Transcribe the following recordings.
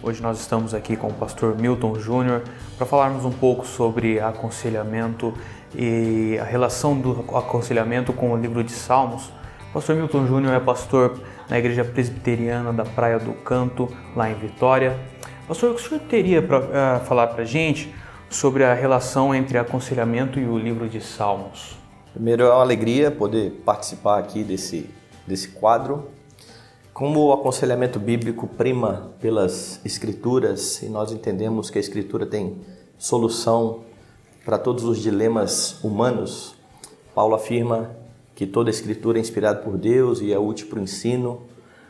Hoje nós estamos aqui com o pastor Milton Júnior para falarmos um pouco sobre aconselhamento e a relação do aconselhamento com o livro de Salmos. O pastor Milton Júnior é pastor na Igreja Presbiteriana da Praia do Canto, lá em Vitória. Pastor, o que o senhor teria para falar para a gente sobre a relação entre aconselhamento e o livro de Salmos? Primeiro, é uma alegria poder participar aqui desse quadro. Como o aconselhamento bíblico prima pelas Escrituras e nós entendemos que a Escritura tem solução para todos os dilemas humanos, Paulo afirma que toda a Escritura é inspirada por Deus e é útil para o ensino,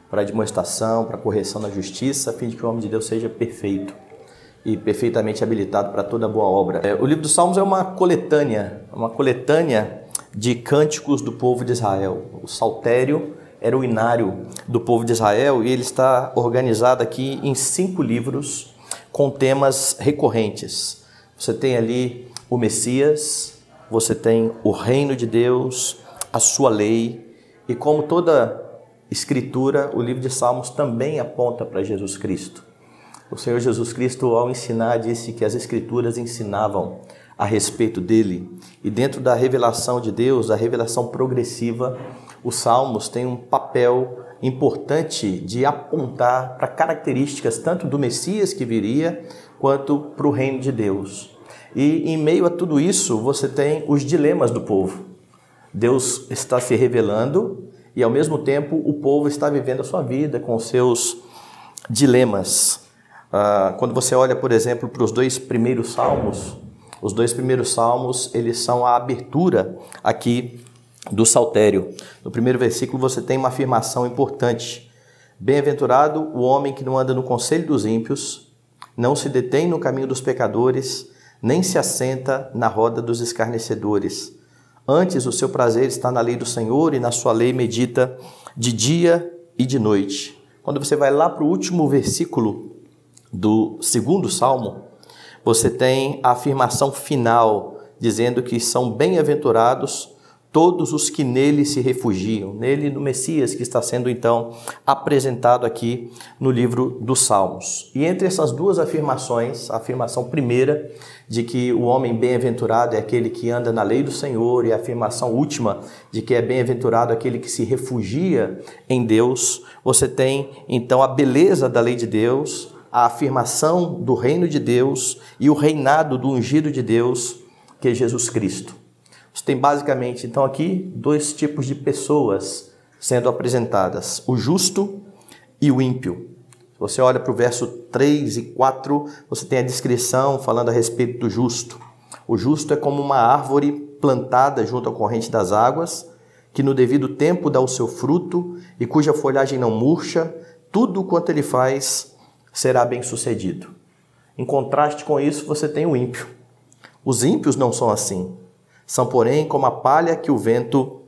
para a demonstração, para a correção na justiça, a fim de que o homem de Deus seja perfeito e perfeitamente habilitado para toda boa obra. O livro dos Salmos é uma coletânea de cânticos do povo de Israel. O saltério era o inário do povo de Israel e ele está organizado aqui em 5 livros com temas recorrentes. Você tem ali o Messias, você tem o reino de Deus, a sua lei, e como toda escritura, o livro de Salmos também aponta para Jesus Cristo. O Senhor Jesus Cristo, ao ensinar, disse que as escrituras ensinavam a respeito dele, e dentro da revelação de Deus, a revelação progressiva, os Salmos têm um papel importante de apontar para características tanto do Messias que viria, quanto para o reino de Deus. E em meio a tudo isso, você tem os dilemas do povo. Deus está se revelando e, ao mesmo tempo, o povo está vivendo a sua vida com os seus dilemas. Quando você olha, por exemplo, para os 2 primeiros salmos, os 2 primeiros salmos, eles são a abertura aqui do saltério. No primeiro versículo você tem uma afirmação importante. Bem-aventurado o homem que não anda no conselho dos ímpios, não se detém no caminho dos pecadores, nem se assenta na roda dos escarnecedores. Antes o seu prazer está na lei do Senhor e na sua lei medita de dia e de noite. Quando você vai lá para o último versículo do 2º salmo, você tem a afirmação final, dizendo que são bem-aventurados todos os que nele se refugiam, nele, no Messias, que está sendo então apresentado aqui no livro dos Salmos. E entre essas 2 afirmações, a afirmação primeira de que o homem bem-aventurado é aquele que anda na lei do Senhor, e a afirmação última de que é bem-aventurado aquele que se refugia em Deus, você tem então a beleza da lei de Deus, a afirmação do reino de Deus e o reinado do ungido de Deus, que é Jesus Cristo. Você tem basicamente, então, aqui 2 tipos de pessoas sendo apresentadas, o justo e o ímpio. Se você olha para o verso 3 e 4, você tem a descrição falando a respeito do justo. O justo é como uma árvore plantada junto à corrente das águas, que no devido tempo dá o seu fruto e cuja folhagem não murcha, tudo quanto ele faz será bem sucedido. Em contraste com isso, você tem o ímpio. Os ímpios não são assim. São, porém, como a palha que o vento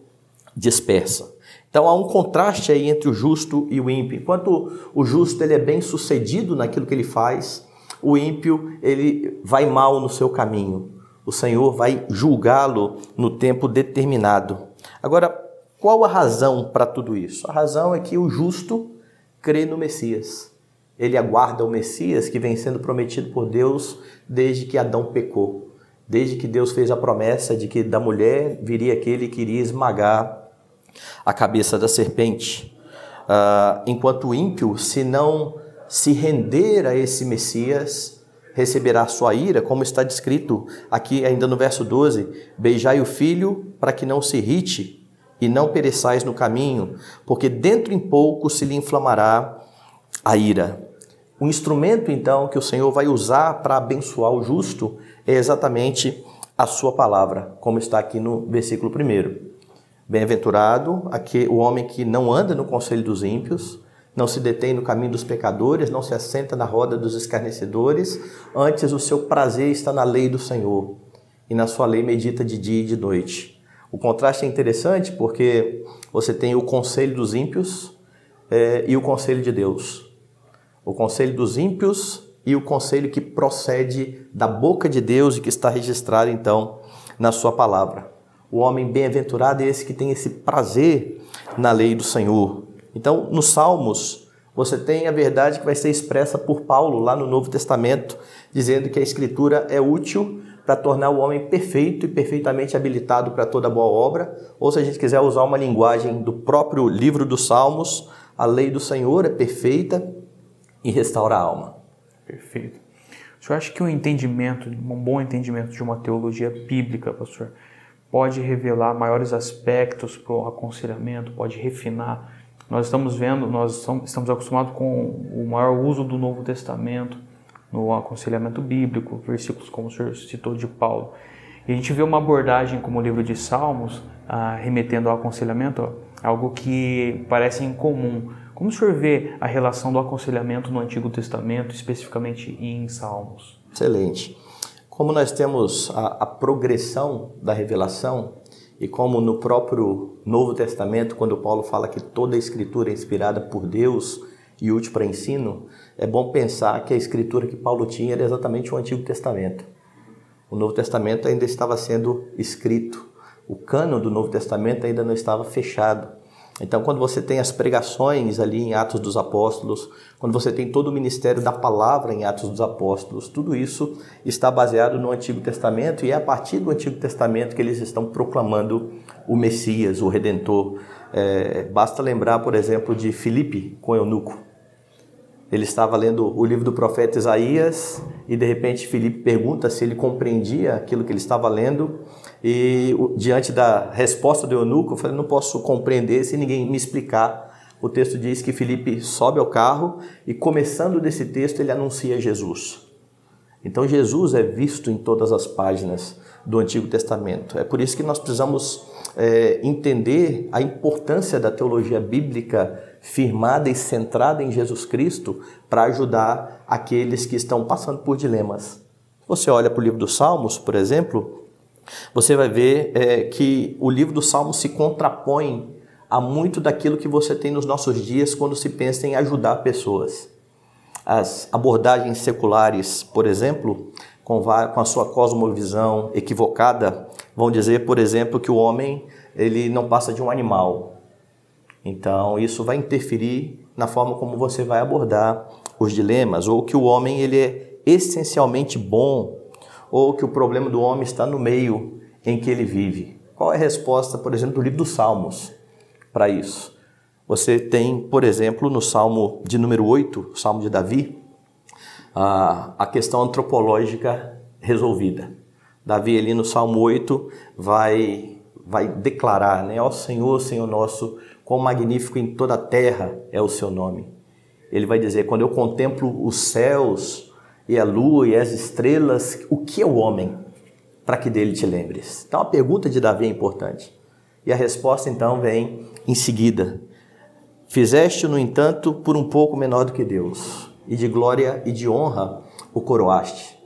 dispersa. Então, há um contraste aí entre o justo e o ímpio. Enquanto o justo ele é bem sucedido naquilo que ele faz, o ímpio ele vai mal no seu caminho. O Senhor vai julgá-lo no tempo determinado. Agora, qual a razão para tudo isso? A razão é que o justo crê no Messias. Ele aguarda o Messias que vem sendo prometido por Deus desde que Adão pecou. Desde que Deus fez a promessa de que da mulher viria aquele que iria esmagar a cabeça da serpente. Enquanto o ímpio, se não se render a esse Messias, receberá sua ira, como está descrito aqui ainda no verso 12, beijai o filho para que não se irrite e não pereçais no caminho, porque dentro em pouco se lhe inflamará a ira. O instrumento, então, que o Senhor vai usar para abençoar o justo é exatamente a sua palavra, como está aqui no versículo 1. Bem-aventurado o homem que não anda no conselho dos ímpios, não se detém no caminho dos pecadores, não se assenta na roda dos escarnecedores, antes o seu prazer está na lei do Senhor, e na sua lei medita de dia e de noite. O contraste é interessante porque você tem o conselho dos ímpios e o conselho de Deus. O conselho dos ímpios e o conselho que procede da boca de Deus e que está registrado, então, na sua palavra. O homem bem-aventurado é esse que tem esse prazer na lei do Senhor. Então, nos Salmos, Você tem a verdade que vai ser expressa por Paulo lá no Novo Testamento, dizendo que a Escritura é útil para tornar o homem perfeito e perfeitamente habilitado para toda boa obra. Ou se a gente quiser usar uma linguagem do próprio livro dos Salmos, a lei do Senhor é perfeita e restaura a alma. Perfeito. O senhor acha que um bom entendimento de uma teologia bíblica, pastor, pode revelar maiores aspectos para o aconselhamento, pode refinar? Nós estamos acostumados com o maior uso do Novo Testamento no aconselhamento bíblico, versículos como o senhor citou de Paulo. E a gente vê uma abordagem como o livro de Salmos, remetendo ao aconselhamento, algo que parece incomum. Como o senhor vê a relação do aconselhamento no Antigo Testamento, especificamente em Salmos? Excelente. Como nós temos a progressão da revelação, e como no próprio Novo Testamento, quando Paulo fala que toda a Escritura é inspirada por Deus e útil para ensino, é bom pensar que a Escritura que Paulo tinha era exatamente o Antigo Testamento. O Novo Testamento ainda estava sendo escrito. O cânon do Novo Testamento ainda não estava fechado. Então, quando você tem as pregações ali em Atos dos Apóstolos, quando você tem todo o ministério da palavra em Atos dos Apóstolos, tudo isso está baseado no Antigo Testamento e é a partir do Antigo Testamento que eles estão proclamando o Messias, o Redentor. Basta lembrar, por exemplo, de Filipe com Eunuco. Ele estava lendo o livro do profeta Isaías e, de repente, Filipe pergunta se ele compreendia aquilo que ele estava lendo. E, diante da resposta do eunuco, eu falei, não posso compreender se ninguém me explicar. O texto diz que Filipe sobe ao carro e, começando desse texto, ele anuncia Jesus. Então, Jesus é visto em todas as páginas do Antigo Testamento. É por isso que nós precisamos entender a importância da teologia bíblica firmada e centrada em Jesus Cristo para ajudar aqueles que estão passando por dilemas. Você olha para o livro dos Salmos, por exemplo, você vai ver que o livro dos Salmos se contrapõe a muito daquilo que você tem nos nossos dias quando se pensa em ajudar pessoas. As abordagens seculares, por exemplo, com a sua cosmovisão equivocada, vão dizer, por exemplo, que o homem ele não passa de um animal. Então, isso vai interferir na forma como você vai abordar os dilemas, ou que o homem ele é essencialmente bom, ou que o problema do homem está no meio em que ele vive. Qual é a resposta, por exemplo, do livro dos Salmos para isso? Você tem, por exemplo, no Salmo de número 8, Salmo de Davi, a questão antropológica resolvida. Davi ali no Salmo 8 vai declarar, né? Ó Senhor, Senhor nosso, quão magnífico em toda a terra é o seu nome. Ele vai dizer, quando eu contemplo os céus e a lua e as estrelas, o que é o homem para que dele te lembres? Então a pergunta de Davi é importante. E a resposta então vem em seguida. Fizeste, no entanto, por um pouco menor do que Deus, e de glória e de honra o coroaste.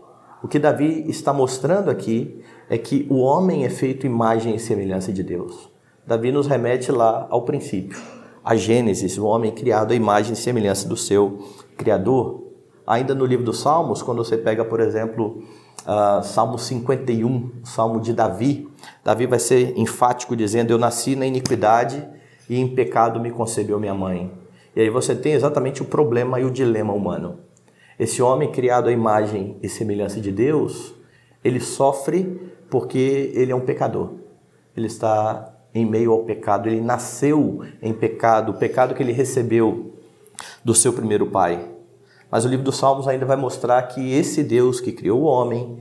O que Davi está mostrando aqui é que o homem é feito imagem e semelhança de Deus. Davi nos remete lá ao princípio, a Gênesis, o homem criado à imagem e semelhança do seu Criador. Ainda no livro dos Salmos, quando você pega, por exemplo, Salmo 51, Salmo de Davi, Davi vai ser enfático dizendo, eu nasci na iniquidade e em pecado me concebeu minha mãe. E aí você tem exatamente o problema e o dilema humano. Esse homem criado à imagem e semelhança de Deus, ele sofre porque ele é um pecador. Ele está em meio ao pecado, ele nasceu em pecado, o pecado que ele recebeu do seu primeiro pai. Mas o livro dos Salmos ainda vai mostrar que esse Deus que criou o homem,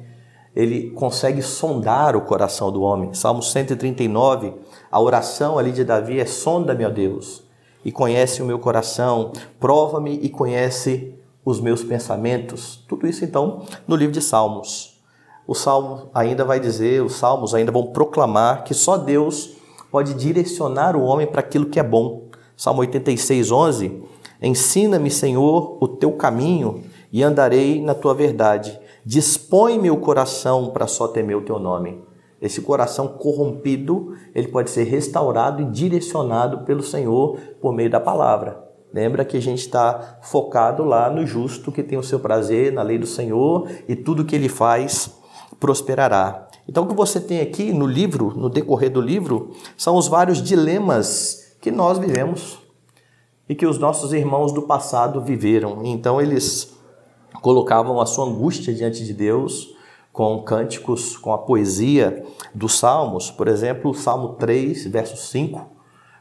ele consegue sondar o coração do homem. Salmo 139, a oração ali de Davi é: sonda-me, ó Deus, e conhece o meu coração, prova-me e conhece os meus pensamentos. Tudo isso então no livro de Salmos. O Salmo ainda vai dizer, os Salmos ainda vão proclamar que só Deus pode direcionar o homem para aquilo que é bom. Salmo 86, 11, ensina-me, Senhor, o teu caminho e andarei na tua verdade. Dispõe-me o coração para só temer o teu nome. Esse coração corrompido, ele pode ser restaurado e direcionado pelo Senhor por meio da palavra. Lembra que a gente está focado lá no justo que tem o seu prazer na lei do Senhor e tudo que ele faz prosperará. Então o que você tem aqui no livro, no decorrer do livro, são os vários dilemas que nós vivemos. e que os nossos irmãos do passado viveram. Então eles colocavam a sua angústia diante de Deus com cânticos, com a poesia dos Salmos. Por exemplo, o Salmo 3, verso 5,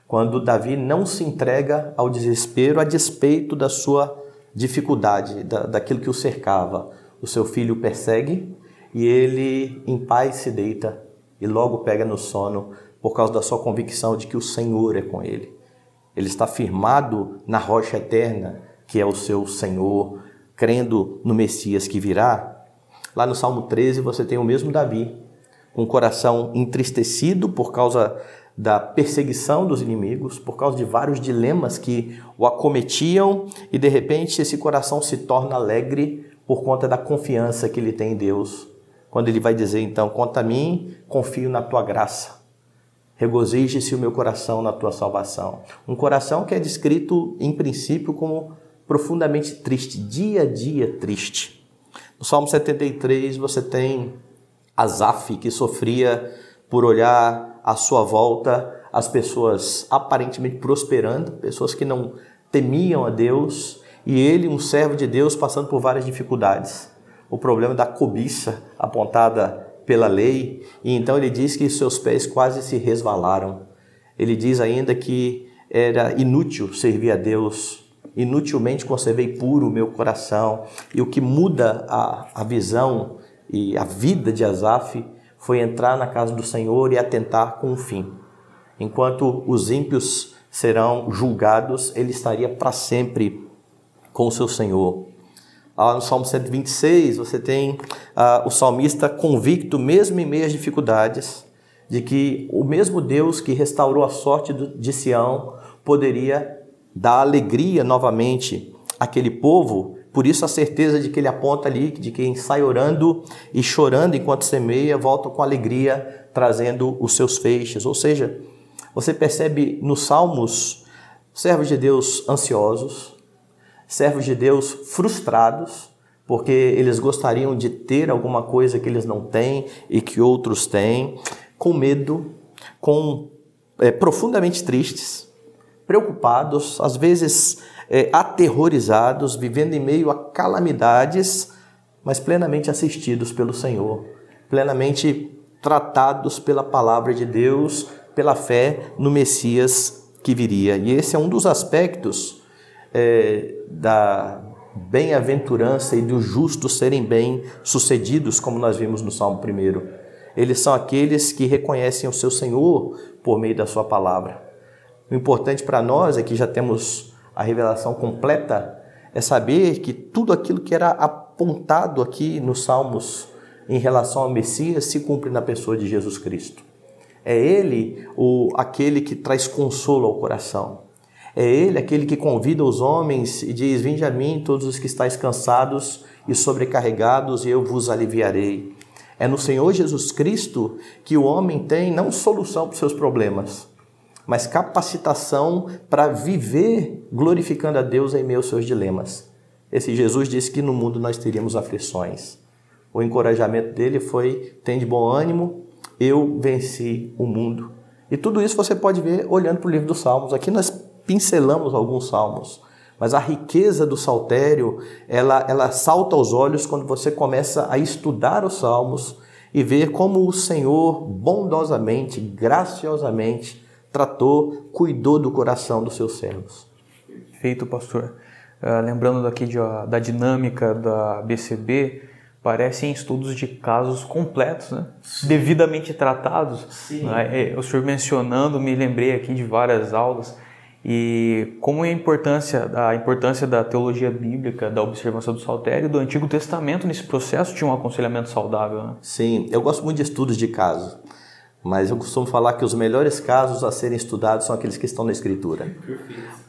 quando Davi não se entrega ao desespero a despeito da sua dificuldade, daquilo que o cercava. O seu filho o persegue e ele em paz se deita e logo pega no sono por causa da sua convicção de que o Senhor é com ele. Ele está firmado na rocha eterna, que é o seu Senhor, crendo no Messias que virá. Lá no Salmo 13 você tem o mesmo Davi, com o coração entristecido por causa da perseguição dos inimigos, por causa de vários dilemas que o acometiam, e de repente esse coração se torna alegre por conta da confiança que ele tem em Deus. Quando ele vai dizer, então, quanto a mim, confio na tua graça. Regozije-se o meu coração na tua salvação. Um coração que é descrito, em princípio, como profundamente triste, dia a dia triste. No Salmo 73, você tem Asaf, que sofria por olhar à sua volta as pessoas aparentemente prosperando, pessoas que não temiam a Deus, e ele, um servo de Deus, passando por várias dificuldades. O problema da cobiça apontada pela lei, e então ele diz que seus pés quase se resvalaram. Ele diz ainda que era inútil servir a Deus, inutilmente conservei puro o meu coração. E o que muda a visão e a vida de Asaf foi entrar na casa do Senhor e atentar com o fim. Enquanto os ímpios serão julgados, ele estaria para sempre com o seu Senhor. Lá no Salmo 126, você tem o salmista convicto, mesmo em meio às dificuldades, de que o mesmo Deus que restaurou a sorte de Sião poderia dar alegria novamente àquele povo. Por isso a certeza de que ele aponta ali, de quem sai orando e chorando enquanto semeia, volta com alegria, trazendo os seus feixes. Ou seja, você percebe nos Salmos servos de Deus ansiosos, servos de Deus frustrados, porque eles gostariam de ter alguma coisa que eles não têm e que outros têm, com medo, profundamente tristes, preocupados, às vezes aterrorizados, vivendo em meio a calamidades, mas plenamente assistidos pelo Senhor, plenamente tratados pela palavra de Deus, pela fé no Messias que viria. E esse é um dos aspectos da bem-aventurança e dos justos serem bem-sucedidos, como nós vimos no Salmo 1. Eles são aqueles que reconhecem o seu Senhor por meio da sua palavra. O importante para nós é que já temos a revelação completa, é saber que tudo aquilo que era apontado aqui nos Salmos em relação ao Messias se cumpre na pessoa de Jesus Cristo. É Ele aquele que traz consolo ao coração. É Ele aquele que convida os homens e diz, vinde a mim todos os que estáis cansados e sobrecarregados, e eu vos aliviarei. É no Senhor Jesus Cristo que o homem tem não solução para os seus problemas, mas capacitação para viver glorificando a Deus em meio aos seus dilemas. Esse Jesus disse que no mundo nós teríamos aflições. O encorajamento dele foi, tem de bom ânimo, eu venci o mundo. E tudo isso você pode ver olhando para o livro dos Salmos. Aqui nós pincelamos alguns salmos, mas a riqueza do saltério, ela salta aos olhos quando você começa a estudar os salmos e ver como o Senhor bondosamente, graciosamente tratou, cuidou do coração dos seus servos. Perfeito, pastor. Lembrando daqui da dinâmica da BCB, parecem estudos de casos completos, né? Devidamente tratados. Sim. O senhor mencionando, me lembrei aqui de várias aulas. E como é a importância da teologia bíblica, da observância do saltério, do Antigo Testamento nesse processo de um aconselhamento saudável, né? Sim, eu gosto muito de estudos de caso, mas eu costumo falar que os melhores casos a serem estudados são aqueles que estão na Escritura.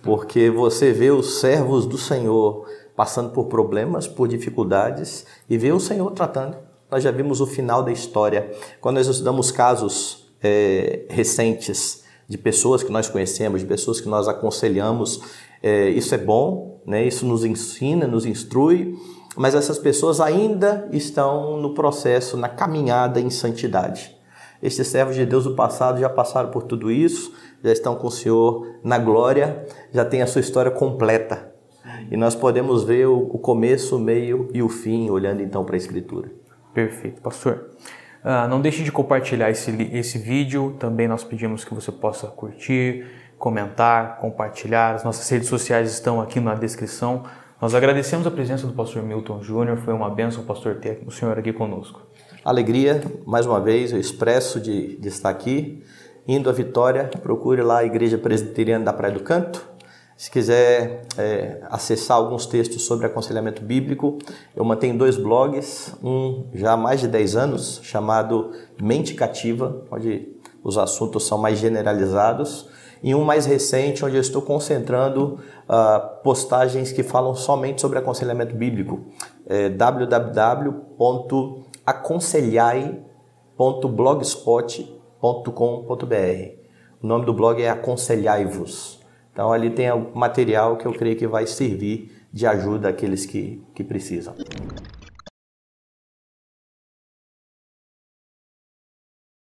Porque você vê os servos do Senhor passando por problemas, por dificuldades, e vê o Senhor tratando. Nós já vimos o final da história. Quando nós estudamos casos recentes, de pessoas que nós conhecemos, de pessoas que nós aconselhamos, isso é bom, né? Isso nos ensina, nos instrui, mas essas pessoas ainda estão no processo, na caminhada em santidade. Estes servos de Deus do passado já passaram por tudo isso, já estão com o Senhor na glória, já tem a sua história completa. E nós podemos ver o começo, o meio e o fim, olhando então para a Escritura. Perfeito, pastor. Não deixe de compartilhar esse vídeo. Também nós pedimos que você possa curtir, comentar, compartilhar. As nossas redes sociais estão aqui na descrição. Nós agradecemos a presença do pastor Milton Júnior. Foi uma bênção, pastor, ter o senhor aqui conosco. Alegria, mais uma vez, eu expresso de estar aqui. Indo à Vitória, procure lá a Igreja Presbiteriana da Praia do Canto. Se quiser acessar alguns textos sobre aconselhamento bíblico, eu mantenho 2 blogs, um já há mais de 10 anos, chamado Mente Cativa, onde os assuntos são mais generalizados, e um mais recente, onde eu estou concentrando postagens que falam somente sobre aconselhamento bíblico, www.aconselhai.blogspot.com.br. O nome do blog é Aconselhai-vos. Então ali tem material que eu creio que vai servir de ajuda àqueles que precisam.